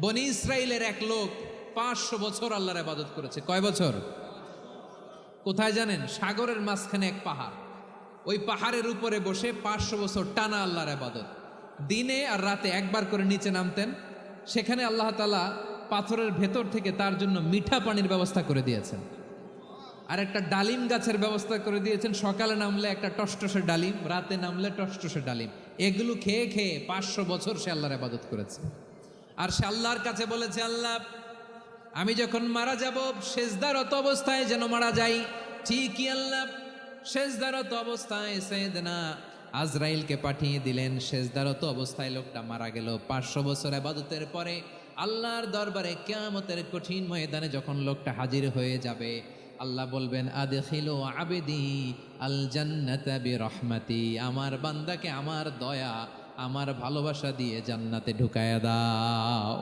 বনি ইসরাইলের এক লোক 500 বছর আল্লাহর ইবাদত করেছে। কয় বছর? কোথায় জানেন? সাগরের মাঝখানে এক পাহাড়, ওই পাহাড়ের উপরে বসে 500 বছর টানা আল্লাহর ইবাদত। দিনে আর রাতে একবার করে নিচে নামতেন। সেখানে আল্লাহ তাআলা পাথরের ভেতর থেকে তার জন্য মিঠা পানির ব্যবস্থা করে দিয়েছেন, আর একটা ডালিম গাছের ব্যবস্থা করে দিয়েছেন। সকালে নামলে একটা টসটসে ডালিম, রাতে নামলে টসটসে ডালিম। এগুলো খেয়ে খেয়ে 500 বছর সে আল্লাহর ইবাদত করেছে। আর সে আল্লাহর কাছে বলেছে, আল্লাহ আমি যখন মারা যাব সেজদারত অবস্থায় যেন মারা যাই। ঠিকই আল্লাহ সেজদারত অবস্থায় সাইয়েদনা আজরাইলকে পাঠিয়ে দিলেন। সেজদারত অবস্থায় লোকটা মারা গেল। 500 বছর ইবাদতের পরে আল্লাহর দরবারে কিয়ামতের কঠিন ময়দানে যখন লোকটা হাজির হয়ে যাবে, আল্লাহ বলবেন, আদখিলু আবদি আল জান্নাতা বিরহমাতি, আমার বান্দাকে আমার দয়া আমার ভালোবাসা দিয়ে জান্নাতে ঢুকায়া দাও।